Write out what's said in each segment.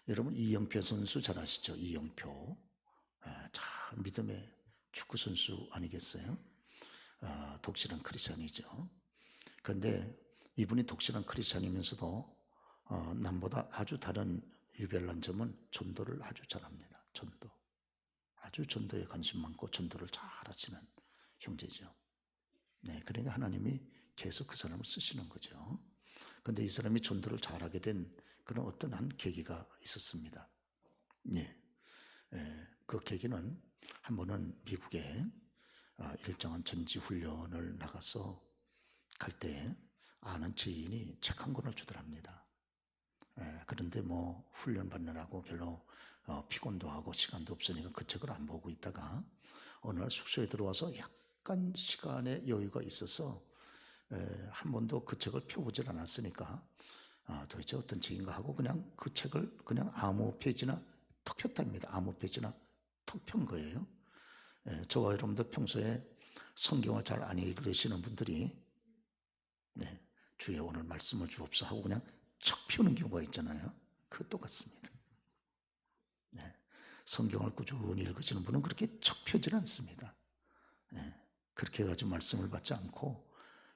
여러분 이영표 선수 잘 아시죠? 이영표. 참 믿음의 축구 선수 아니겠어요? 독실한 크리스찬이죠. 그런데 이분이 독실한 크리스찬이면서도 남보다 아주 다른 유별난 점은 전도를 아주 잘합니다. 전도. 아주 전도에 관심 많고 전도를 잘 하시는 형제죠. 네, 그러니까 하나님이 계속 그 사람을 쓰시는 거죠. 그런데 이 사람이 전도를 잘하게 된 그런 어떤 한 계기가 있었습니다. 예, 그 계기는 한 번은 미국에 일정한 전지 훈련을 나가서 갈 때 아는 지인이 책 한 권을 주더랍니다. 그런데 뭐 훈련 받느라고 별로 피곤도 하고 시간도 없으니까 그 책을 안 보고 있다가 어느 날 숙소에 들어와서 약간 시간의 여유가 있어서 한 번도 그 책을 펴보질 않았으니까 도대체 어떤 책인가 하고 그냥 그 책을 그냥 아무 페이지나 턱 폈답니다. 아무 페이지나 턱 편 거예요. 저와 여러분도 평소에 성경을 잘 안 읽으시는 분들이 네, 주여 오늘 말씀을 주옵소 하고 그냥 척 펴는 경우가 있잖아요. 그거 똑같습니다. 네, 성경을 꾸준히 읽으시는 분은 그렇게 척 펴질 않습니다. 네, 그렇게 해가지고 말씀을 받지 않고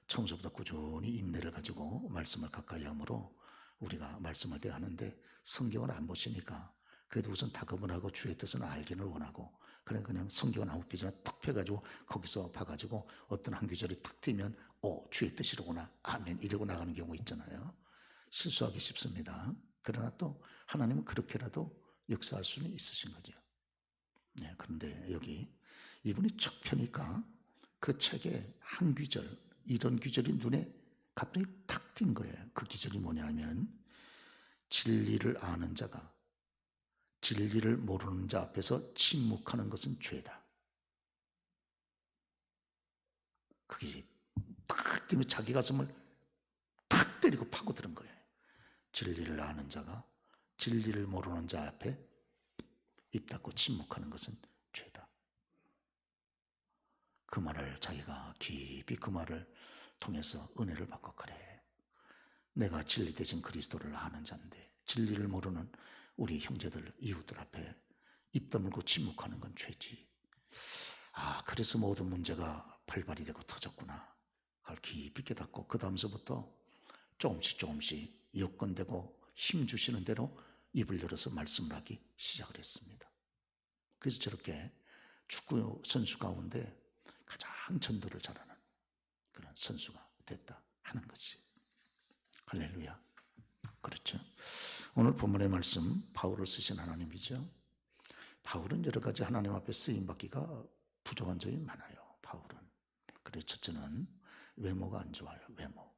처음부터 꾸준히 인내를 가지고 말씀을 가까이 함으로 우리가 말씀을 대하는데 성경을 안 보시니까 그래도 우선 다급을 하고 주의 뜻은 알기를 원하고 그냥 성경을 아무 페이지나 탁 펴가지고 거기서 봐가지고 어떤 한 구절이 탁 띄면 주의 뜻이로구나 아멘 이러고 나가는 경우 있잖아요. 실수하기 쉽습니다. 그러나 또 하나님은 그렇게라도 역사할 수는 있으신 거죠. 네, 그런데 여기 이분이 척 펴니까 그 책에 한 구절 이런 구절이 눈에 갑자기 탁 띈 거예요. 그 구절이 뭐냐면 진리를 아는 자가 진리를 모르는 자 앞에서 침묵하는 것은 죄다. 그게 탁 뜨면 자기 가슴을 탁 때리고 파고드는 거예요. 진리를 아는 자가 진리를 모르는 자 앞에 입 닫고 침묵하는 것은 죄다. 그 말을 자기가 깊이 그 말을 통해서 은혜를 받고 그래. 내가 진리 대신 그리스도를 아는 자인데 진리를 모르는 우리 형제들 이웃들 앞에 입 다물고 침묵하는 건 죄지. 그래서 모든 문제가 발발이 되고 터졌구나. 그걸 깊이 깨닫고 그 다음서부터 조금씩 여건되고 힘 주시는 대로 입을 열어서 말씀을 하기 시작을 했습니다. 그래서 저렇게 축구 선수 가운데 가장 전도를 잘하는 그런 선수가 됐다 하는 것이. 할렐루야. 그렇죠. 오늘 본문의 말씀 바울을 쓰신 하나님이죠. 바울은 여러 가지 하나님 앞에 쓰임받기가 부족한 점이 많아요. 바울은. 그래서 첫째는 외모가 안 좋아요. 외모.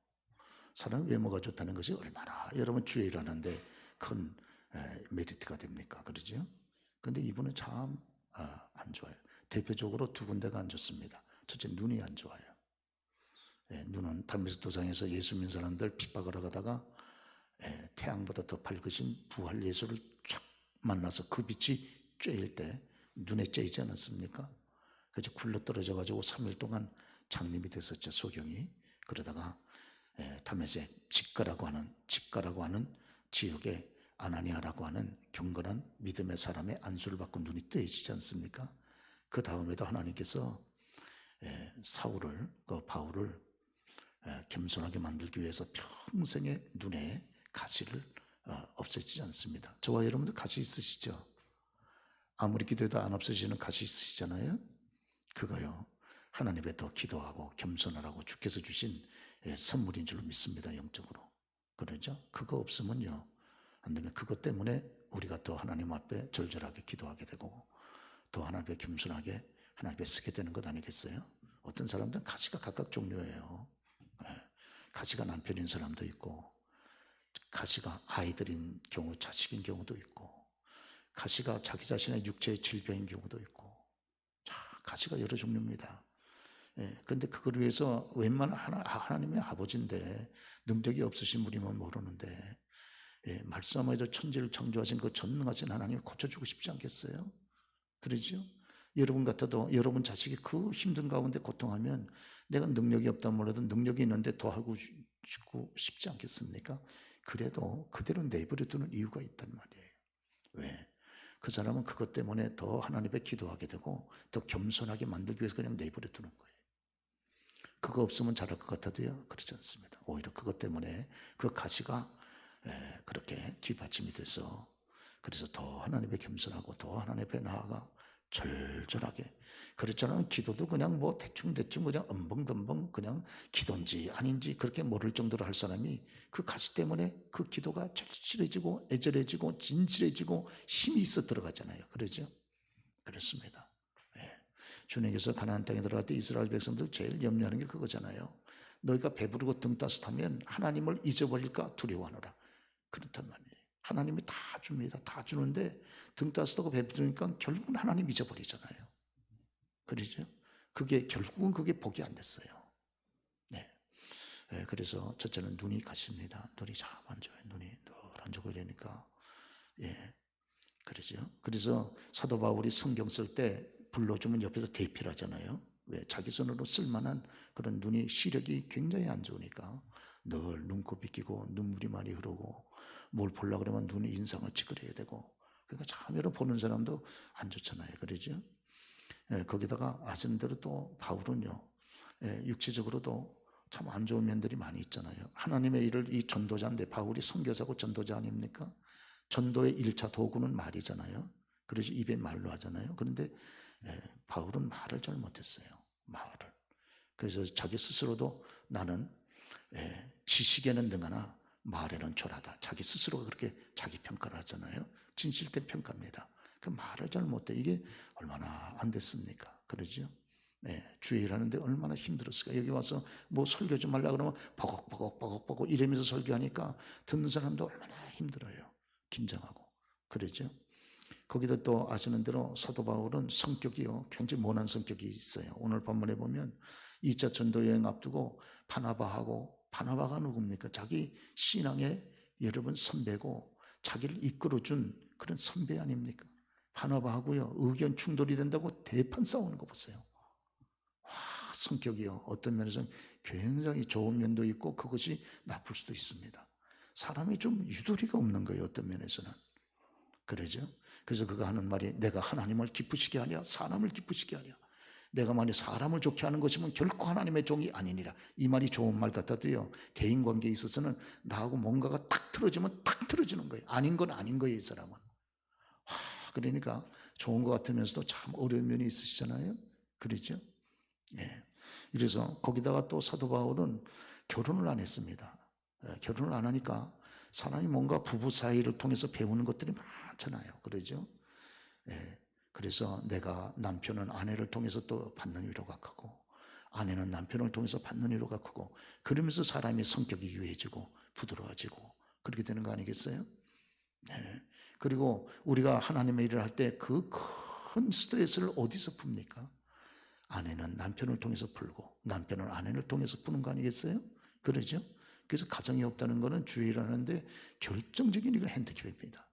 사람 외모가 좋다는 것이 얼마나 여러분 주의 일 하는데 큰 메리트가 됩니까? 그러죠? 근데 이분은 참 안 좋아요. 대표적으로 두 군데가 안 좋습니다. 첫째 눈이 안 좋아요. 눈은 달메스 도상에서 예수 믿는 사람들 핍박을 하다가 태양보다 더 밝으신 부활 예수를 쫙 만나서 그 빛이 쬐일 때 눈에 쬐이지 않았습니까? 그래서 굴러 떨어져 가지고 3일 동안 장님이 됐었죠. 소경이. 그러다가 다메섹 직가라고 하는 지역에 아나니아라고 하는 경건한 믿음의 사람의 안수를 받고 눈이 뜨여지지 않습니까? 그 다음에도 하나님께서 바울을 겸손하게 만들기 위해서 평생의 눈에 가시를 없애지지 않습니다. 저와 여러분도 가시 있으시죠? 아무리 기도해도 안 없어지는 가시 있으시잖아요. 그거요. 하나님께 더 기도하고 겸손하라고 주께서 주신 선물인 줄로 믿습니다. 영적으로. 그러죠? 그거 없으면요. 안 되면 그것 때문에 우리가 더 하나님 앞에 절절하게 기도하게 되고 더 하나님 앞에 겸손하게 하나님 앞에 쓰게 되는 것 아니겠어요? 어떤 사람들은 가시가 각각 종류예요. 가시가 남편인 사람도 있고 가시가 아이들인 경우 자식인 경우도 있고 가시가 자기 자신의 육체의 질병인 경우도 있고 가시가 여러 종류입니다. 근데 그걸 위해서 웬만한 하나님의 아버지인데 능력이 없으신 분이면 모르는데 말씀하여도 천지를 창조하신 그 전능하신 하나님이 고쳐주고 싶지 않겠어요? 그러죠? 여러분 같아도 여러분 자식이 그 힘든 가운데 고통하면 내가 능력이 없다면 몰라도 능력이 있는데 더 하고 싶지 않겠습니까? 그래도 그대로 내버려 두는 이유가 있단 말이에요. 왜? 그 사람은 그것 때문에 더 하나님 앞에 기도하게 되고 더 겸손하게 만들기 위해서 그냥 내버려 두는 거예요. 그거 없으면 잘할 것 같아도요, 그렇지 않습니다. 오히려 그것 때문에 그 가시가 그렇게 뒷받침이 돼서, 그래서 더 하나님 앞에 겸손하고 더 하나님 앞에 나아가 절절하게. 그렇잖아요. 기도도 그냥 뭐 대충대충 그냥 엄벙덤벙 그냥 기도인지 아닌지 그렇게 모를 정도로 할 사람이 그 가시 때문에 그 기도가 절실해지고 애절해지고 진실해지고 힘이 있어 들어가잖아요. 그러죠? 그렇습니다. 예. 주님께서 가나안 땅에 들어갈 때 이스라엘 백성들 제일 염려하는 게 그거잖아요. 너희가 배부르고 등 따뜻하면 하나님을 잊어버릴까 두려워하노라. 그렇단 말이에요. 하나님이 다 줍니다. 다 주는데 등 따뜻하고 배부르니까 결국은 하나님 잊어버리잖아요. 그러죠? 그게 결국은 그게 복이 안 됐어요. 네. 그래서 첫째는 눈이 가십니다. 눈이 참 안 좋아요. 눈이 늘 안 좋고 이러니까. 예. 그러죠. 그래서 사도 바울이 성경 쓸 때 불러주면 옆에서 대피를 하잖아요. 왜? 자기 손으로 쓸만한 그런 눈이 시력이 굉장히 안 좋으니까 늘 눈곱 비끼고 눈물이 많이 흐르고 뭘 보려고 그러면 눈에 인상을 찌그려야 되고, 그러니까 참여로 보는 사람도 안 좋잖아요. 그러죠. 거기다가 아시는 대로 또 바울은요, 육체적으로도 참 안 좋은 면들이 많이 있잖아요. 하나님의 일을 이 전도자인데 바울이 선교사고 전도자 아닙니까? 전도의 1차 도구는 말이잖아요. 그래서 입에 말로 하잖아요. 그런데 바울은 말을 잘 못했어요. 말을. 그래서 자기 스스로도 나는 지식에는 능하나 말에는 졸하다. 자기 스스로가 그렇게 자기 평가를 하잖아요. 진실된 평가입니다. 그 말을 잘 못해. 이게 얼마나 안 됐습니까? 그러죠? 주의 일하는데 얼마나 힘들었을까. 여기 와서 뭐 설교 좀 하려고 그러면 버걱버걱 이러면서 설교하니까 듣는 사람도 얼마나 힘들어요. 긴장하고. 그러죠? 거기다 또 아시는 대로 사도 바울은 성격이요, 굉장히 모난 성격이 있어요. 오늘 본문에 보면 2차 전도 여행 앞두고 바나바가 누굽니까? 자기 신앙의 여러분 선배고 자기를 이끌어준 그런 선배 아닙니까? 바나바하고요, 의견 충돌이 된다고 대판 싸우는 거 보세요. 와, 성격이요, 어떤 면에서는 굉장히 좋은 면도 있고 그것이 나쁠 수도 있습니다. 사람이 좀 유도리가 없는 거예요, 어떤 면에서는. 그러죠? 그래서 그가 하는 말이 내가 하나님을 기쁘시게 하랴 사람을 기쁘시게 하랴. 내가 만약 사람을 좋게 하는 것이면 결코 하나님의 종이 아니니라. 이 말이 좋은 말 같아도요, 대인관계에 있어서는 나하고 뭔가가 탁 틀어지면 탁 틀어지는 거예요. 아닌 건 아닌 거예요, 이 사람은. 그러니까 좋은 것 같으면서도 참 어려운 면이 있으시잖아요. 그렇죠? 예. 그래서 거기다가 또 사도 바울은 결혼을 안 했습니다. 결혼을 안 하니까 사람이 뭔가 부부 사이를 통해서 배우는 것들이 많잖아요. 그러죠? 그래서 내가 남편은 아내를 통해서 또 받는 위로가 크고 아내는 남편을 통해서 받는 위로가 크고, 그러면서 사람의 성격이 유해지고 부드러워지고 그렇게 되는 거 아니겠어요? 그리고 우리가 하나님의 일을 할 때 그 큰 스트레스를 어디서 풉니까? 아내는 남편을 통해서 풀고 남편은 아내를 통해서 푸는 거 아니겠어요? 그러죠? 그래서 가정이 없다는 것은 주의를 하는데 결정적인 이건 핸디캡입니다.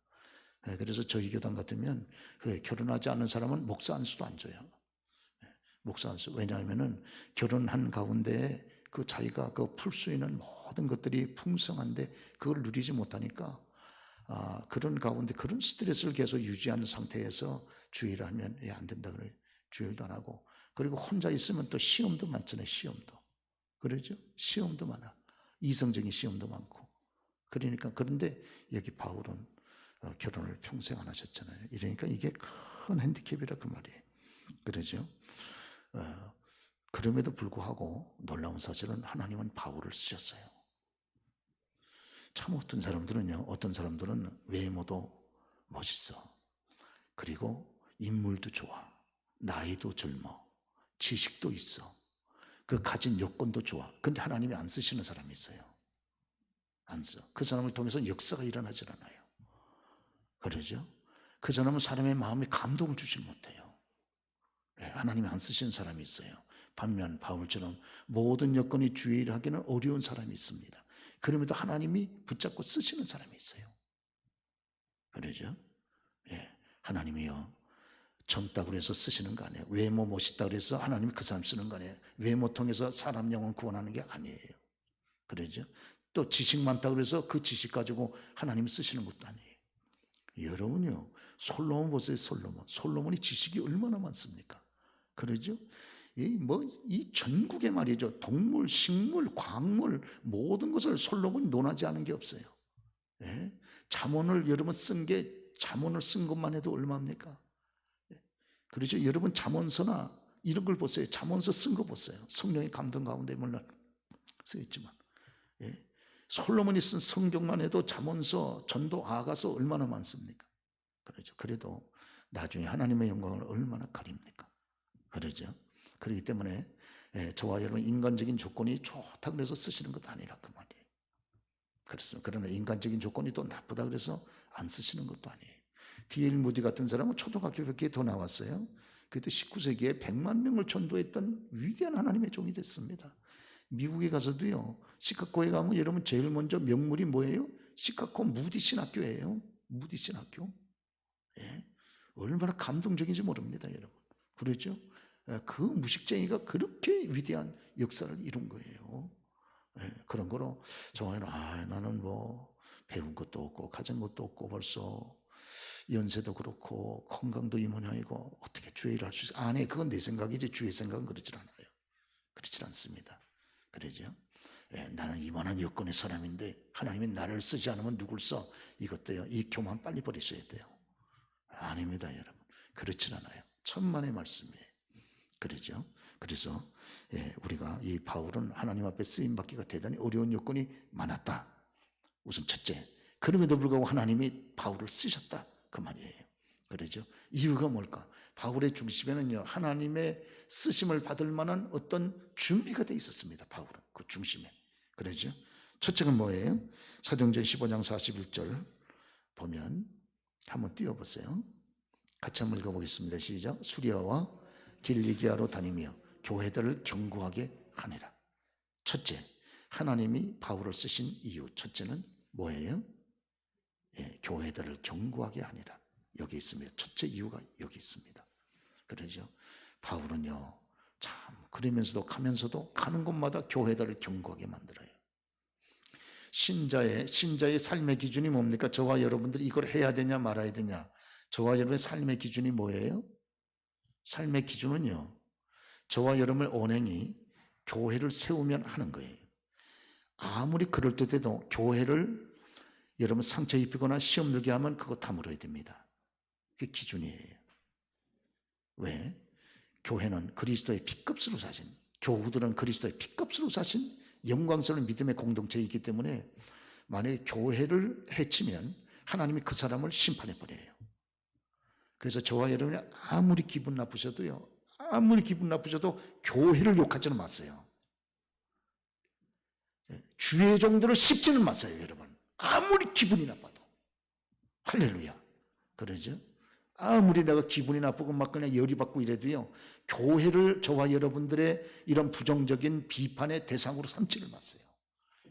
그래서 저희 교단 같으면 결혼하지 않은 사람은 목사 안수도 안 줘요. 목사 안수. 왜냐하면은 결혼한 가운데 그 자기가 그 풀 수 있는 모든 것들이 풍성한데 그걸 누리지 못하니까 그런 가운데 그런 스트레스를 계속 유지하는 상태에서 주의를 하면 안 된다 그래요. 주의도 안 하고. 그리고 혼자 있으면 또 시험도 많잖아요. 시험도. 그러죠? 시험도 많아. 이성적인 시험도 많고. 그러니까 그런데 여기 바울은 결혼을 평생 안 하셨잖아요. 이러니까 이게 큰 핸디캡이라 그 말이에요. 그러죠? 그럼에도 불구하고 놀라운 사실은 하나님은 바울을 쓰셨어요. 참 어떤 사람들은 외모도 멋있어. 그리고 인물도 좋아. 나이도 젊어. 지식도 있어. 그 가진 여건도 좋아. 근데 하나님이 안 쓰시는 사람이 있어요. 안 써. 그 사람을 통해서 역사가 일어나질 않아요. 그러죠? 그 사람은 사람의 마음에 감동을 주질 못해요. 하나님이 안 쓰시는 사람이 있어요. 반면 바울처럼 모든 여건이 주의를 하기는 어려운 사람이 있습니다. 그럼에도 하나님이 붙잡고 쓰시는 사람이 있어요. 그러죠? 하나님이요, 젊다고 해서 쓰시는 거 아니에요. 외모 멋있다고 해서 하나님이 그 사람 쓰는 거 아니에요. 외모 통해서 사람 영혼 구원하는 게 아니에요. 그러죠? 또 지식 많다고 해서 그 지식 가지고 하나님이 쓰시는 것도 아니에요. 여러분요, 솔로몬 보세요. 솔로몬이 지식이 얼마나 많습니까? 그러죠? 이 전국에 말이죠, 동물, 식물, 광물 모든 것을 솔로몬이 논하지 않은 게 없어요. 예? 잠언을 여러분 잠언을 쓴 것만 해도 얼마입니까? 예? 그렇죠? 여러분 잠언서나 이런 걸 보세요. 잠언서 쓴 거 보세요. 성령의 감동 가운데 물론 쓰였지만, 예? 솔로몬이 쓴 성경만 해도 잠언서, 전도, 아가서 얼마나 많습니까? 그렇죠? 그래도 나중에 하나님의 영광을 얼마나 가립니까? 그러죠? 그렇기 때문에 저와 여러분 인간적인 조건이 좋다 그래서 쓰시는 것도 아니라 그 말이에요. 그렇습니다. 그러나 인간적인 조건이 또 나쁘다 그래서 안 쓰시는 것도 아니에요. D.L. 무디 같은 사람은 초등학교 몇 개 더 나왔어요. 그때 19세기에 100만 명을 전도했던 위대한 하나님의 종이 됐습니다. 미국에 가서도요, 시카고에 가면 여러분 제일 먼저 명물이 뭐예요? 시카고 무디 신학교예요. 무디 신학교. 예? 얼마나 감동적인지 모릅니다, 여러분. 그렇죠? 그 무식쟁이가 그렇게 위대한 역사를 이룬 거예요. 그런 거로 정말 나는 뭐 배운 것도 없고 가진 것도 없고 벌써 연세도 그렇고 건강도 이모냐이고 어떻게 주의 일을 할 수 있어? 아니, 그건 내 생각이지 주의 생각은 그렇지 않아요. 그렇지 않습니다. 그러죠? 나는 이만한 여건의 사람인데 하나님이 나를 쓰지 않으면 누굴 써? 이것도요, 이 교만 빨리 버리셔야 돼요. 아닙니다, 여러분. 그렇지 않아요. 천만의 말씀이에요. 그러죠. 그래서 우리가 이 바울은 하나님 앞에 쓰임 받기가 대단히 어려운 요건이 많았다. 우선 첫째, 그럼에도 불구하고 하나님이 바울을 쓰셨다 그 말이에요. 그러죠. 이유가 뭘까? 바울의 중심에는요, 하나님의 쓰심을 받을 만한 어떤 준비가 돼 있었습니다. 바울은 그 중심에. 그러죠. 첫째가 뭐예요? 사도행전 15장 41절 보면 한번 띄워보세요. 같이 한번 읽어보겠습니다. 시작. 수리아와 길리기아로 다니며 교회들을 경고하게 하니라. 첫째, 하나님이 바울을 쓰신 이유 첫째는 뭐예요? 교회들을 경고하게 하니라. 여기 있습니다. 첫째 이유가 여기 있습니다. 그러죠. 바울은요, 참 그러면서도 가면서도 가는 곳마다 교회들을 경고하게 만들어요. 신자의 삶의 기준이 뭡니까? 저와 여러분들이 이걸 해야 되냐 말아야 되냐. 저와 여러분의 삶의 기준이 뭐예요? 삶의 기준은요, 저와 여러분의 언행이 교회를 세우면 하는 거예요. 아무리 그럴 때도 교회를 여러분 상처 입히거나 시험 들게 하면 그거 다 물어야 됩니다. 그게 기준이에요. 왜? 교회는 그리스도의 피값으로 사신, 교우들은 그리스도의 피값으로 사신 영광스러운 믿음의 공동체이기 때문에 만약에 교회를 해치면 하나님이 그 사람을 심판해버려요. 그래서 저와 여러분이 아무리 기분 나쁘셔도 교회를 욕하지는 마세요. 주의 종들을 씹지는 마세요, 여러분. 아무리 기분이 나빠도. 할렐루야. 그러죠? 아무리 내가 기분이 나쁘고 막 그냥 열이 받고 이래도요, 교회를 저와 여러분들의 이런 부정적인 비판의 대상으로 삼지를 마세요.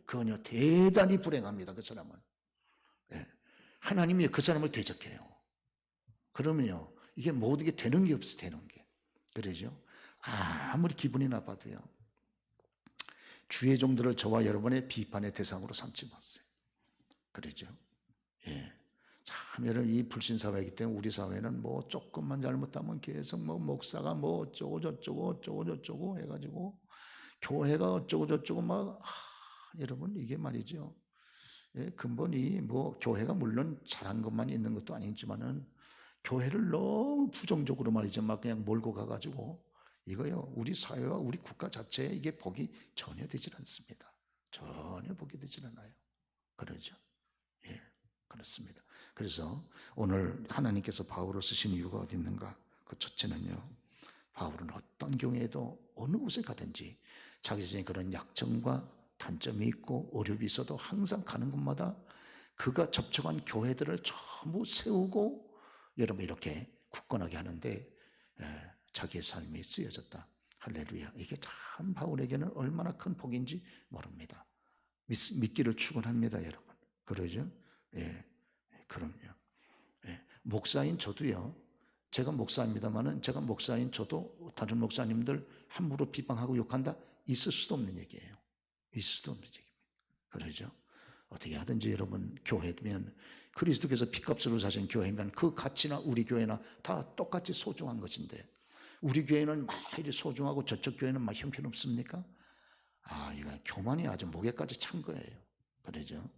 그건요, 대단히 불행합니다, 그 사람은. 하나님이 그 사람을 대적해요. 그러면요, 이게 모든 게 되는 게 없어, 되는 게. 그러죠? 아무리 기분이 나빠도요, 주의 종들을 저와 여러분의 비판의 대상으로 삼지 마세요. 그러죠? 참, 여러분, 이 불신사회이기 때문에 우리 사회는 뭐 조금만 잘못하면 계속 뭐 목사가 뭐 어쩌고 해가지고 교회가 어쩌고 막, 여러분, 이게 말이죠. 근본이 뭐 교회가 물론 잘한 것만 있는 것도 아니지만은 교회를 너무 부정적으로 말이죠. 막 그냥 몰고 가가지고 이거요, 우리 사회와 우리 국가 자체에 이게 복이 전혀 되질 않습니다. 전혀 복이 되질 않아요. 그러죠. 그렇습니다. 그래서 오늘 하나님께서 바울을 쓰신 이유가 어디 있는가? 그 첫째는요, 바울은 어떤 경우에도 어느 곳에 가든지 자기 자신의 그런 약점과 단점이 있고 어려움이 있어도 항상 가는 곳마다 그가 접촉한 교회들을 전부 세우고 여러분 이렇게 굳건하게 하는데 자기의 삶이 쓰여졌다. 할렐루야. 이게 참 바울에게는 얼마나 큰 복인지 모릅니다. 믿기를 축원합니다, 여러분. 그러죠? 그럼요. 목사인 저도요, 제가 목사입니다만은 제가 목사인 저도 다른 목사님들 함부로 비방하고 욕한다? 있을 수도 없는 얘기예요. 있을 수도 없는 얘기입니다. 그러죠? 어떻게 하든지 여러분 교회면 그리스도께서 피값으로 사신 교회면 그 가치나 우리 교회나 다 똑같이 소중한 것인데 우리 교회는 막 이리 소중하고 저쪽 교회는 막 형편없습니까? 이거 교만이 아주 목에까지 찬 거예요. 그러죠?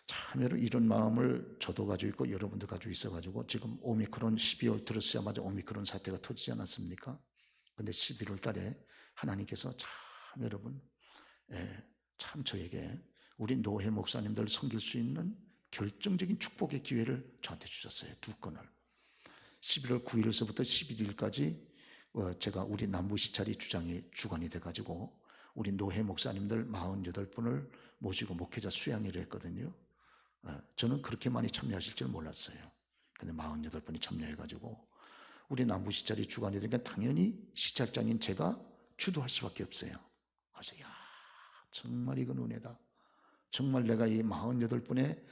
참 이런 마음을 저도 가지고 있고 여러분도 가지고 있어가지고 지금 오미크론 12월 들었어야마자 오미크론 사태가 터지지 않았습니까? 근데 11월 달에 하나님께서 참 여러분 참 저에게 우리 노회 목사님들 섬길 수 있는 결정적인 축복의 기회를 저한테 주셨어요. 2건을 11월 9일서부터 11일까지 제가 우리 남부시찰이 주관이 돼가지고 우리 노회 목사님들 48분을 모시고 목회자 수양회를 했거든요. 저는 그렇게 많이 참여하실 줄 몰랐어요. 근데 48분이 참여해가지고 우리 남부시찰이 주관이 되니까 당연히 시찰장인 제가 주도할 수밖에 없어요. 그래서 정말 이건 은혜다. 정말 내가 이 48분의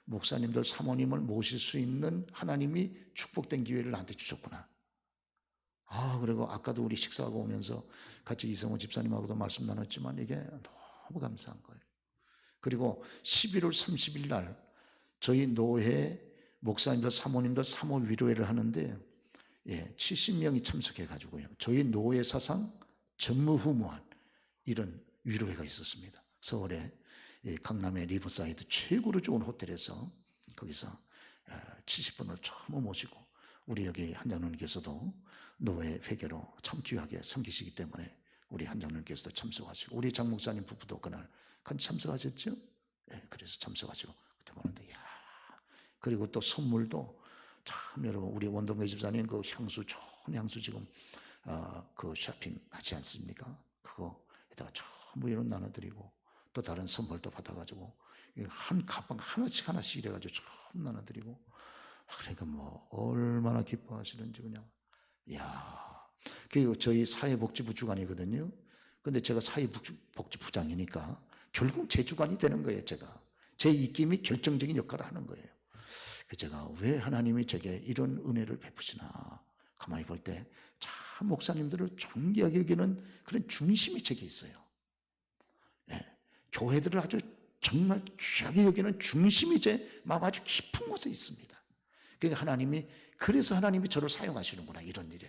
목사님들 사모님을 모실 수 있는 하나님이 축복된 기회를 나한테 주셨구나. 그리고 아까도 우리 식사하고 오면서 같이 이성호 집사님하고도 말씀 나눴지만 이게 너무 감사한 거예요. 그리고 11월 30일 날 저희 노회 목사님들 사모님들 사모 위로회를 하는데 70명이 참석해가지고요. 저희 노회 사상 전무후무한 이런 위로회가 있었습니다. 서울에 강남의 리버사이드 최고로 좋은 호텔에서 거기서 70분을 처음 모시고 우리 여기 한장로님께서도 노회 회계로 참 귀하게 섬기시기 때문에 우리 한장로님께서도 참석하시고 우리 장 목사님 부부도 그날 같이 참석하셨죠? 그래서 참석하시고 그때 보는데 그리고 또 선물도 참 여러분 우리 원동계 집사님 그 향수 좋은 향수 지금 그 쇼핑 하지 않습니까? 그거에다가 전부 이런 나눠드리고 또 다른 선물도 받아가지고 한 가방 하나씩 이래가지고 처음 나눠드리고 그러니까 뭐 얼마나 기뻐하시는지 그냥 그리고 저희 사회복지부 주관이거든요. 근데 제가 사회복지부장이니까 결국 제 주관이 되는 거예요. 제 입김이 결정적인 역할을 하는 거예요. 제가 왜 하나님이 제게 이런 은혜를 베푸시나 가만히 볼 때 참 목사님들을 존귀하게 여기는 그런 중심이 제게 있어요. 교회들을 아주 정말 귀하게 여기는 중심이 제 마음 아주 깊은 곳에 있습니다. 그러니까 그래서 하나님이 저를 사용하시는구나 이런 일에.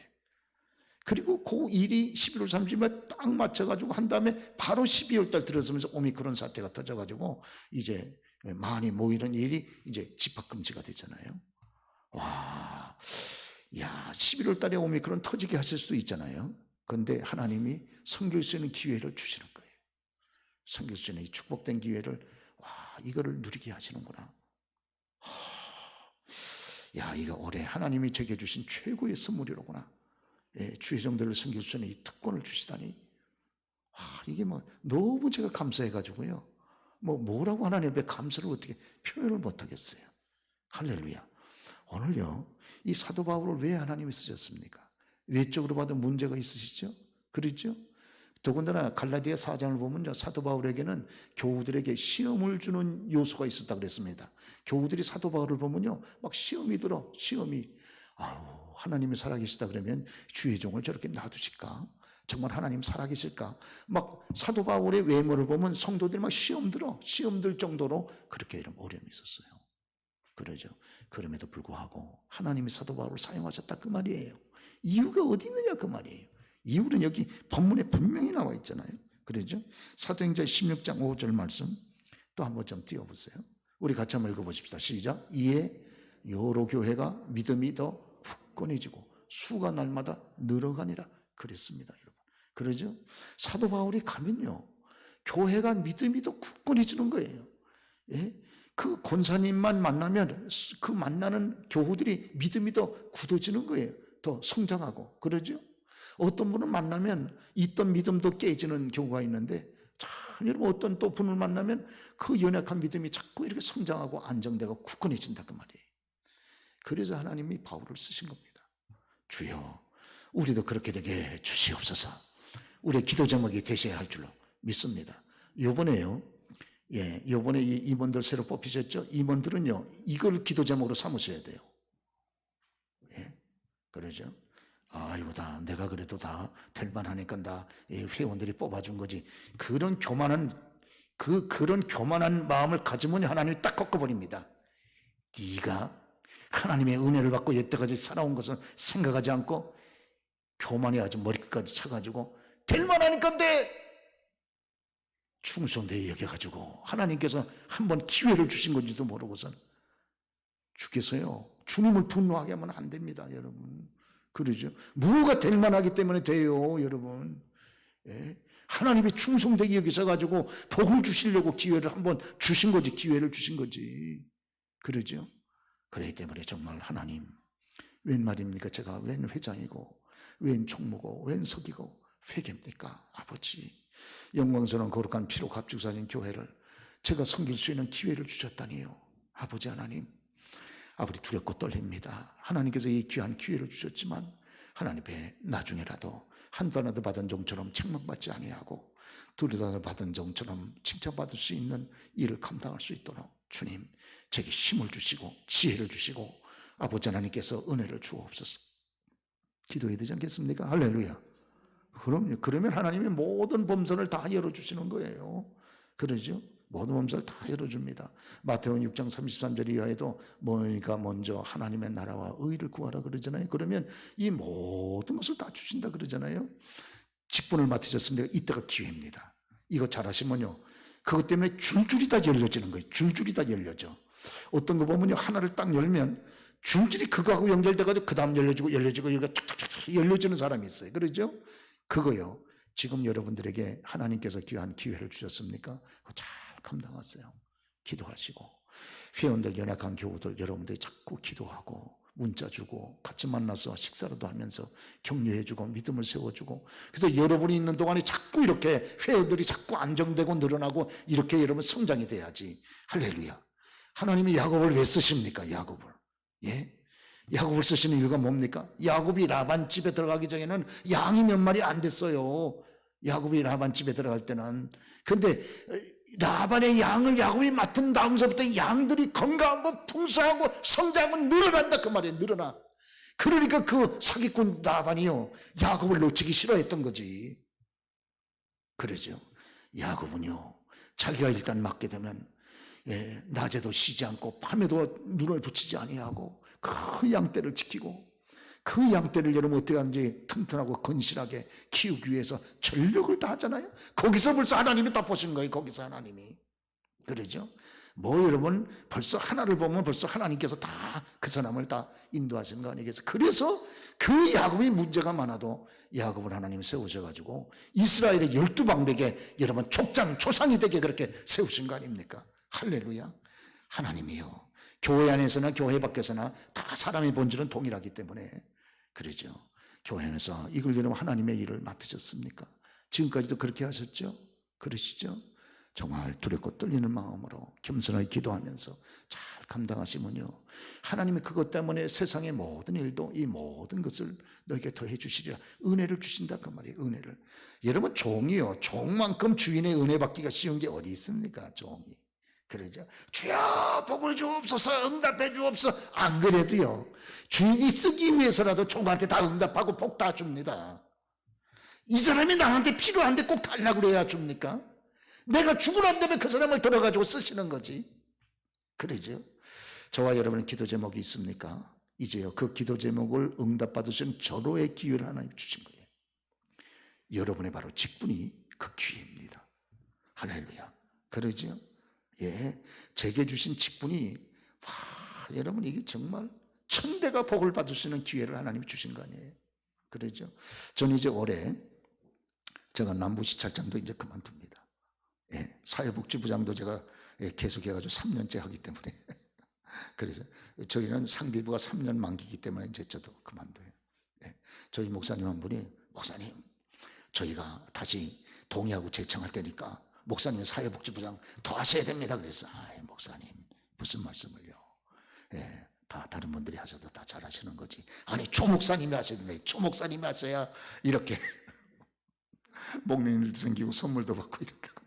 그리고 그 일이 11월 30일에 딱 맞춰가지고 한 다음에 바로 12월 달 들어서면서 오미크론 사태가 터져가지고 이제 많이 모이는 일이 이제 집합금지가 됐잖아요. 11월 달에 오미크론 터지게 하실 수도 있잖아요. 그런데 하나님이 섬길 수 있는 기회를 주시는 거예요. 섬길 수 있는 이 축복된 기회를 이거를 누리게 하시는구나. 이거 올해 하나님이 제게 주신 최고의 선물이로구나. 주의 종들을 섬길 수 있는 이 특권을 주시다니. 이게 너무 제가 감사해가지고요. 뭐라고 하나님 앞에 감사를 어떻게 표현을 못하겠어요. 할렐루야. 오늘요, 이 사도 바울을 왜 하나님이 쓰셨습니까? 외적으로 봐도 문제가 있으시죠? 그렇죠? 더군다나 갈라디아 4장을 보면 사도 바울에게는 교우들에게 시험을 주는 요소가 있었다 그랬습니다. 교우들이 사도 바울을 보면요, 막 시험이 들어, 하나님이 살아계시다 그러면 주의 종을 저렇게 놔두실까? 정말 하나님 살아계실까? 막 사도 바울의 외모를 보면 성도들이 막 시험 들 정도로 그렇게 이런 어려움이 있었어요. 그러죠. 그럼에도 불구하고 하나님이 사도 바울을 사용하셨다 그 말이에요. 이유가 어디 있느냐 그 말이에요. 이유는 여기 본문에 분명히 나와 있잖아요. 그러죠? 사도행전 16장 5절 말씀 또 한번 좀 띄워보세요. 우리 같이 한번 읽어보십시다. 시작. 이에 여러 교회가 믿음이 더 굳건해지고 수가 날마다 늘어가니라 그랬습니다. 여러분. 그러죠? 사도 바울이 가면요, 교회가 믿음이 더 굳건해지는 거예요. 그 권사님만 만나면 그 만나는 교우들이 믿음이 더 굳어지는 거예요. 더 성장하고. 그러죠? 어떤 분을 만나면 있던 믿음도 깨지는 경우가 있는데 여러분 어떤 또 분을 만나면 그 연약한 믿음이 자꾸 이렇게 성장하고 안정되고 굳건해진다 그 말이에요. 그래서 하나님이 바울을 쓰신 겁니다. 주여 우리도 그렇게 되게 주시옵소서. 우리의 기도 제목이 되셔야 할 줄로 믿습니다. 요번에 이 임원들 새로 뽑히셨죠? 임원들은요, 이걸 기도 제목으로 삼으셔야 돼요. 그러죠? 이거 다 내가 그래도 다 될만하니까 다 회원들이 뽑아준 거지. 그런 교만한 그런 교만한 마음을 가지면 하나님이 딱 꺾어버립니다. 네가 하나님의 은혜를 받고 여태까지 살아온 것을 생각하지 않고 교만이 아주 머리끝까지 차가지고 될 만한 건데 충성되게 여겨가지고 하나님께서 한번 기회를 주신 건지도 모르고선 죽겠어요. 주님을 분노하게 하면 안 됩니다, 여러분. 그러죠. 무엇가 될 만하기 때문에 돼요, 여러분. 예? 하나님이 충성되게 여기셔가지고 복을 주시려고 기회를 한번 주신 거지, 기회를 주신 거지. 그러죠. 그렇기 때문에 정말 하나님, 웬 말입니까? 제가 웬 회장이고 웬 총무고 웬 석이고 회개입니까? 아버지, 영광스러운 거룩한 피로 값주사진 교회를 제가 섬길 수 있는 기회를 주셨다니요. 아버지 하나님, 아버지 두렵고 떨립니다. 하나님께서 이 귀한 기회를 주셨지만 하나님 앞에 나중에라도 한도 하나도 받은 종처럼 책망받지 아니하고 두려도 하나 받은 종처럼 칭찬받을 수 있는 일을 감당할 수 있도록 주님 제게 힘을 주시고 지혜를 주시고 아버지 하나님께서 은혜를 주옵소서. 기도해야 되지 않겠습니까? 할렐루야. 그럼요. 그러면 하나님이 모든 범선을 다 열어주시는 거예요. 그러죠? 모든 범선을 다 열어줍니다. 마태복음 6장 33절 이하에도 뭐니까 먼저 하나님의 나라와 의를 구하라 그러잖아요. 그러면 이 모든 것을 다 주신다 그러잖아요. 직분을 맡으셨습니다. 이때가 기회입니다. 이거 잘하시면요, 그것 때문에 줄줄이 다 열려지는 거예요. 줄줄이 다 열려져. 어떤 거 보면요, 하나를 딱 열면 줄줄이 그거하고 연결돼가지고 그 다음 열려지고 탁탁탁 열려지는 사람이 있어요. 그러죠? 그거요. 지금 여러분들에게 하나님께서 귀한 기회를 주셨습니까? 그거 잘 감당하세요. 기도하시고 회원들, 연약한 교우들 여러분들이 자꾸 기도하고 문자 주고 같이 만나서 식사라도 하면서 격려해주고 믿음을 세워주고, 그래서 여러분이 있는 동안에 자꾸 이렇게 회원들이 자꾸 안정되고 늘어나고 이렇게 여러분 성장이 돼야지. 할렐루야. 하나님이 야곱을 왜 쓰십니까? 야곱을. 예? 야곱을 쓰시는 이유가 뭡니까? 야곱이 라반 집에 들어가기 전에는 양이 몇 마리 안 됐어요. 야곱이 라반 집에 들어갈 때는. 근데 라반의 양을 야곱이 맡은 다음서부터 양들이 건강하고 풍성하고 성장하고 늘어난다 그 말이에요. 늘어나. 그러니까 그 사기꾼 라반이요, 야곱을 놓치기 싫어했던 거지. 그러죠. 야곱은요, 자기가 일단 맡게 되면 낮에도 쉬지 않고 밤에도 눈을 붙이지 아니하고 그 양떼를 지키고, 그 양떼를 여러분 어떻게 하는지 튼튼하고 건실하게 키우기 위해서 전력을 다하잖아요. 거기서 벌써 하나님이 다 보신 거예요. 거기서 하나님이. 그러죠. 뭐 여러분 벌써 하나를 보면 벌써 하나님께서 다 그 사람을 다 인도하시는 거 아니겠어요? 그래서 그 야곱이 문제가 많아도 야곱을 하나님 세우셔가지고 이스라엘의 12방백에 여러분 초상이 되게 그렇게 세우신 거 아닙니까? 할렐루야. 하나님이요, 교회 안에서나 교회 밖에서나 다 사람의 본질은 동일하기 때문에 그러죠. 교회 안에서 이걸 여러분 하나님의 일을 맡으셨습니까? 지금까지도 그렇게 하셨죠? 그러시죠? 정말 두렵고 떨리는 마음으로 겸손하게 기도하면서 잘 감당하시면요, 하나님이 그것 때문에 세상의 모든 일도 이 모든 것을 너에게 더해 주시리라. 은혜를 주신다 그 말이에요. 은혜를. 여러분 종이요, 종만큼 주인의 은혜 받기가 쉬운 게 어디 있습니까? 종이. 그러죠. 주여 복을 주옵소서, 응답해 주옵소서. 안 그래도요, 주인이 쓰기 위해서라도 종한테 다 응답하고 복 다 줍니다. 이 사람이 나한테 필요한데 꼭 달라고 그래야 줍니까? 내가 죽으란 다음에 그 사람을 들어가지고 쓰시는 거지. 그러죠. 저와 여러분의 기도 제목이 있습니까? 이제요, 그 기도 제목을 응답받으신 절호의 기회를 하나님 주신 거예요. 여러분의 바로 직분이 그 기회입니다. 할렐루야. 그러죠. 예, 제게 주신 직분이, 여러분 이게 정말 천대가 복을 받을 수 있는 기회를 하나님이 주신 거 아니에요? 그러죠. 저는 이제 올해 제가 남부시찰장도 이제 그만둡니다. 예, 사회복지부장도 제가 계속해가지고 3년째 하기 때문에 그래서 저희는 상비부가 3년 만기이기 때문에 이제 저도 그만둬요. 예, 저희 목사님 한 분이, 목사님 저희가 다시 동의하고 제청할 때니까 목사님 사회복지부장 더 하셔야 됩니다. 그래서 목사님 무슨 말씀을요? 예, 다 다른 분들이 하셔도 다 잘하시는 거지. 아니 초목사님이 하셔야 된다. 초목사님이 하셔야 이렇게 목련일도 생기고 선물도 받고 이런다고.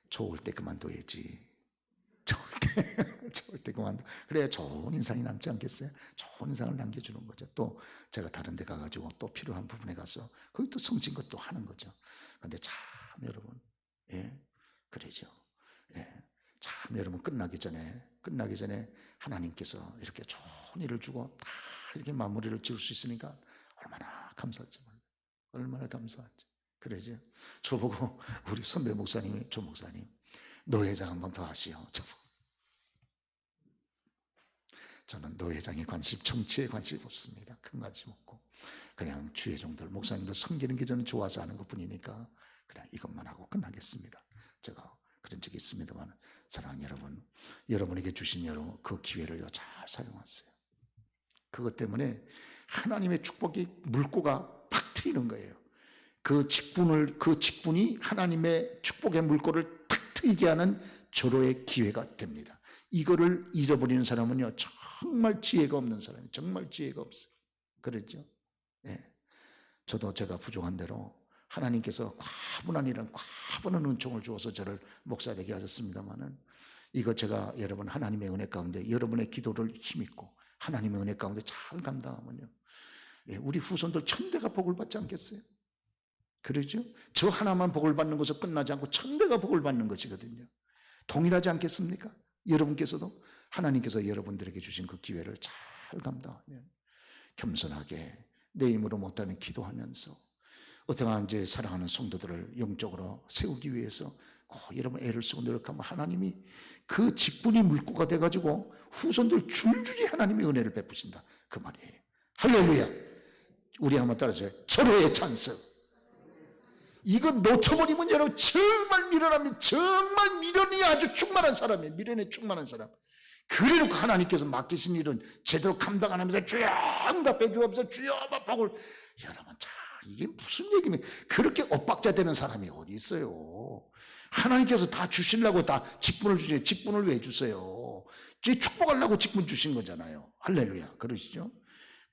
좋을 때 그만둬야지. 좋을 때 그만둬. 그래야 좋은 인상이 남지 않겠어요? 좋은 인상을 남겨주는 거죠. 또 제가 다른 데 가가지고 또 필요한 부분에 가서 거기 또 성진것 또 하는 거죠. 근데 참 여러분 여러분 끝나기 전에 하나님께서 이렇게 좋은 일을 주고 다 이렇게 마무리를 지을 수 있으니까 얼마나 감사한지 몰라요. 얼마나 감사한지. 그러죠. 저보고 우리 선배 목사님이, 조 목사님, 노회장 한 번 더 하시오. 저는 노회장에 관심, 정치에 관심 없습니다. 큰 관심 없고 그냥 주의 종들, 목사님들 섬기는 게 저는 좋아서 하는 것뿐이니까 그냥 이것만 하고 끝나겠습니다. 제가 그런 적이 있습니다만, 사랑하는 여러분, 여러분에게 주신 그 기회를 잘 사용하세요. 그것 때문에 하나님의 축복이 물꼬가 팍 트이는 거예요. 그 직분이 하나님의 축복의 물꼬를 탁 트이게 하는 절호의 기회가 됩니다. 이거를 잃어버리는 사람은요, 정말 지혜가 없는 사람이에요. 정말 지혜가 없어요. 그렇죠? 예. 저도 제가 부족한 대로 하나님께서 과분한 은총을 주어서 저를 목사 되게 하셨습니다만은, 이거 제가 여러분 하나님의 은혜 가운데 여러분의 기도를 힘입고 하나님의 은혜 가운데 잘 감당하면요, 예, 우리 후손들 천대가 복을 받지 않겠어요? 그러죠? 저 하나만 복을 받는 것으로 끝나지 않고 천대가 복을 받는 것이거든요. 동일하지 않겠습니까? 여러분께서도 하나님께서 여러분들에게 주신 그 기회를 잘 감당하면 겸손하게 내 힘으로 못하는 기도하면서 어떠한 이제 사랑하는 성도들을 영적으로 세우기 위해서 여러분 애를 쓰고 노력하면 하나님이 그 직분이 물꼬가 돼가지고 후손들 줄줄이 하나님의 은혜를 베푸신다, 그 말이에요. 할렐루야. 우리 한번 따라서요. 절호의 찬스. 이거 놓쳐버리면 여러분 정말 미련합니다. 정말 미련이 아주 충만한 사람이에요. 미련에 충만한 사람. 그래놓고 하나님께서 맡기신 일은 제대로 감당 안 하면서 주여 응답해 주옵소서, 주여 복을. 여러분 참 이게 무슨 얘기입니까? 그렇게 엇박자 되는 사람이 어디 있어요? 하나님께서 다 주시려고 다 직분을 주세요. 직분을 왜 주세요? 축복하려고 직분 주신 거잖아요. 할렐루야. 그러시죠?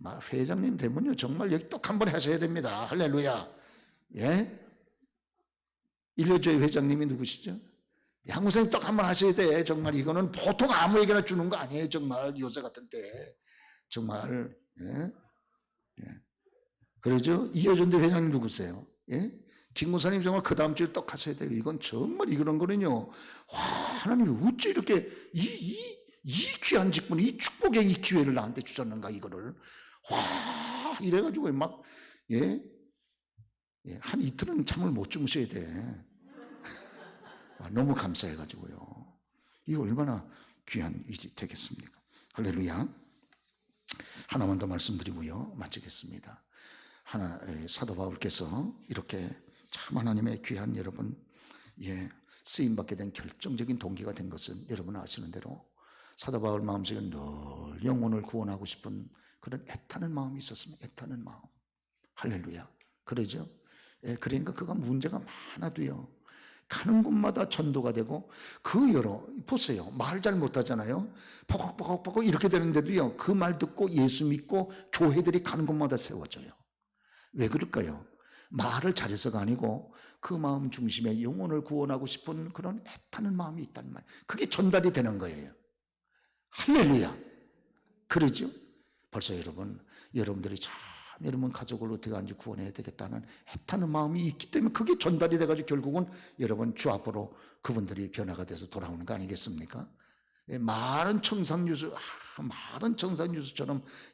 회장님 되면요 정말 여기 떡 한 번 하셔야 됩니다. 할렐루야. 예? 일려주의 회장님이 누구시죠? 양무사님 떡 한 번 하셔야 돼. 정말 이거는 보통 아무에게나 주는 거 아니에요. 정말 요새 같은 때 정말. 예? 예. 그러죠? 이여전대 회장님 누구세요? 예? 김무사님 정말 그 다음 주에 떡 하셔야 돼요. 이건 정말 이런 거는요, 와, 하나님이 어찌 이렇게 이 귀한 직분, 이 축복의 이 기회를 나한테 주셨는가, 이거를. 와, 이래가지고 막, 예? 예, 한 이틀은 잠을 못 주무셔야 돼. 너무 감사해가지고요. 이게 얼마나 귀한 일이 되겠습니까? 할렐루야. 하나만 더 말씀드리고요, 마치겠습니다. 사도 바울께서 이렇게 참 하나님의 귀한 여러분, 예, 쓰임받게 된 결정적인 동기가 된 것은 여러분 아시는 대로 사도 바울 마음속에 늘 영혼을 구원하고 싶은 그런 애타는 마음이 있었습니다. 애타는 마음. 할렐루야. 그러죠? 예, 그러니까 그가 문제가 많아도요, 가는 곳마다 전도가 되고, 보세요. 말 잘 못하잖아요. 버걱버걱 이렇게 되는데도요, 그 말 듣고 예수 믿고 교회들이 가는 곳마다 세워져요. 왜 그럴까요? 말을 잘해서가 아니고 그 마음 중심에 영혼을 구원하고 싶은 그런 애타는 마음이 있단 말이에요. 그게 전달이 되는 거예요. 할렐루야. 그러죠? 벌써 여러분들이 참 여러분 가족을 어떻게 하는지 구원해야 되겠다는 애타는 마음이 있기 때문에 그게 전달이 돼가지고 결국은 여러분 주 앞으로 그분들이 변화가 돼서 돌아오는 거 아니겠습니까? 말은 청산유수처럼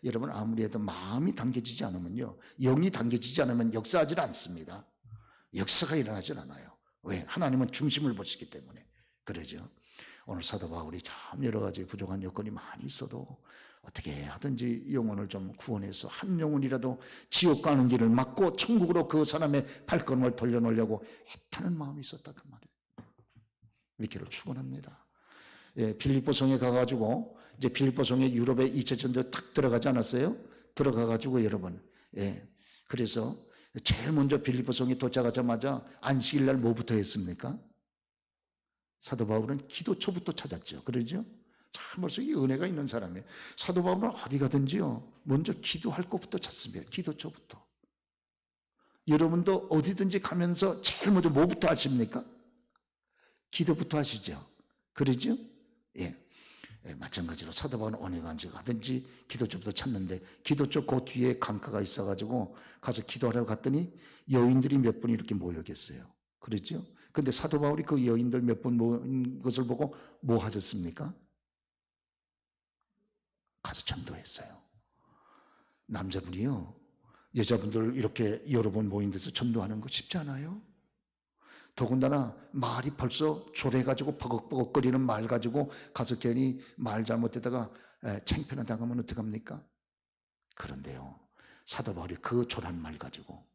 여러분 아무리 해도 마음이 당겨지지 않으면요, 영이 당겨지지 않으면 역사하지 않습니다. 역사가 일어나질 않아요. 왜? 하나님은 중심을 보시기 때문에. 그러죠. 오늘 사도 바울이 참 여러 가지 부족한 여건이 많이 있어도 어떻게 하든지 영혼을 좀 구원해서 한 영혼이라도 지옥 가는 길을 막고 천국으로 그 사람의 발걸음을 돌려놓으려고 애타는 마음이 있었다, 그 말이에요. 믿기를 축원합니다. 예, 빌립보성에 가가지고 이제 빌립보성에 유럽의 2차 전도 탁 들어가지 않았어요? 들어가가지고 여러분, 예, 그래서 제일 먼저 빌립보성에 도착하자마자 안식일 날 뭐부터 했습니까? 사도 바울은 기도처부터 찾았죠. 그러죠? 참 벌써 이 은혜가 있는 사람이에요. 사도 바울은 어디 가든지요, 먼저 기도할 것부터 찾습니다. 기도처부터. 여러분도 어디든지 가면서 제일 먼저 뭐부터 하십니까? 기도부터 하시죠. 그러죠? 예. 예, 마찬가지로 사도 바울은 어느 가든지 기도처부터 찾는데, 기도처 그 뒤에 강가가 있어가지고 가서 기도하러 갔더니 여인들이 몇 분이 이렇게 모여 계세요. 그렇죠? 근데 사도 바울이 그 여인들 몇 번 모인 것을 보고 뭐 하셨습니까? 가서 전도했어요. 남자분이요, 여자분들 이렇게 여러 번 모인 데서 전도하는 거 쉽지 않아요. 더군다나 말이 벌써 졸해가지고 버벅버벅거리는 말 가지고 가서 괜히 말 잘못되다가 창피나 당하면 어떡합니까? 그런데요, 사도 바울이 그 졸한 말 가지고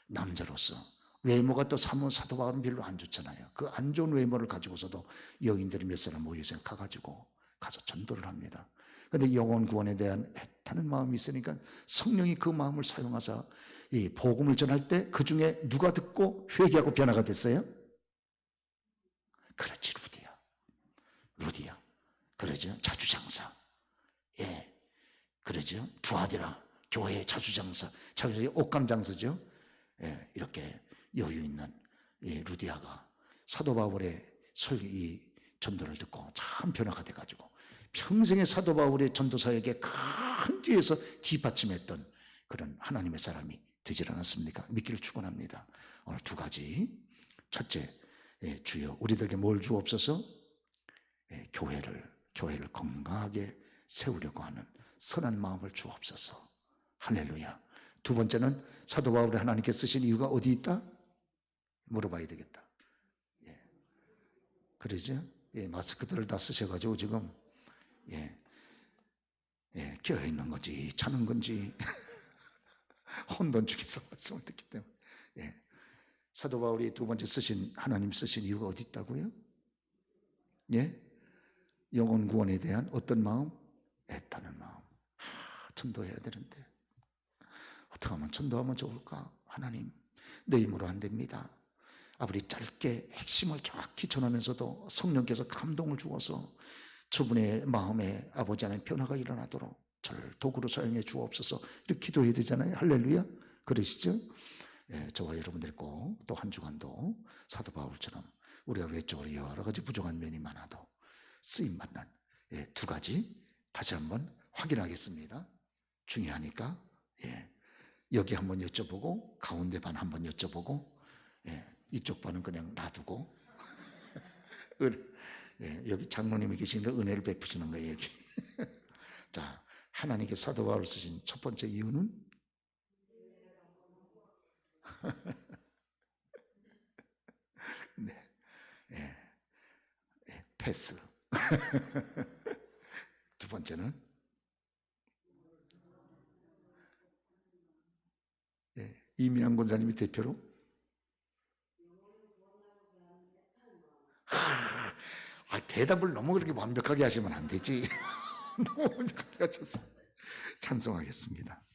남자로서, 외모가 또 사도 바울은 별로 안 좋잖아요. 그 안 좋은 외모를 가지고서도 여인들이 몇 사람 모여서 가가지고 가서 전도를 합니다. 그런데 영혼 구원에 대한 애타는 마음이 있으니까 성령이 그 마음을 사용하사 이 복음을 전할 때 그 중에 누가 듣고 회개하고 변화가 됐어요? 그렇지, 루디야. 그러죠, 자주장사. 예, 그러죠, 두아디라, 교회의 자주장사, 옷감장사죠. 예, 이렇게 여유 있는 루디아가 사도 바울의 이 전도를 듣고 참 변화가 돼가지고 평생의 사도 바울의 전도 사역에 큰 뒤에서 뒷받침했던 그런 하나님의 사람이 되질 않았습니까? 믿기를 축원합니다. 오늘 두 가지. 첫째, 주여 우리들에게 뭘 주옵소서? 교회를 건강하게 세우려고 하는 선한 마음을 주옵소서. 할렐루야. 두 번째는 사도 바울을 하나님께 쓰신 이유가 어디 있다? 물어봐야 되겠다. 예. 그러죠? 예, 마스크들을 다 쓰셔가지고 지금 끼어 있는 건지 차는 건지 혼돈 중에서 말씀을 듣기 때문에. 사도 바울이 두 번째 하나님 쓰신 이유가 어디 있다고요? 예? 영혼 구원에 대한 어떤 마음? 애타는 마음. 전도해야 되는데 어떻게 하면 전도하면 좋을까? 하나님, 내 힘으로 안 됩니다. 아무리 짧게 핵심을 정확히 전하면서도 성령께서 감동을 주어서 저분의 마음에 아버지 하나님 변화가 일어나도록 저를 도구로 사용해 주옵소서. 이렇게 기도해야 되잖아요. 할렐루야. 그러시죠? 저와 여러분들 꼭 또 한 주간도 사도 바울처럼 우리가 외적으로 여러 가지 부족한 면이 많아도 쓰임받는 두 가지 다시 한번 확인하겠습니다. 중요하니까. 여기 한번 여쭤보고 가운데 반 한번 여쭤보고 이쪽 반은 그냥 놔두고 여기 장로님이 계시니까 은혜를 베푸시는 거예요. 여기. 자, 하나님께 사도 바울을 쓰신 첫 번째 이유는 패스. 두 번째는 이미양 권사님이 대표로 대답을 너무 그렇게 완벽하게 하시면 안 되지. 너무 완벽하게 하셔서 찬송하겠습니다.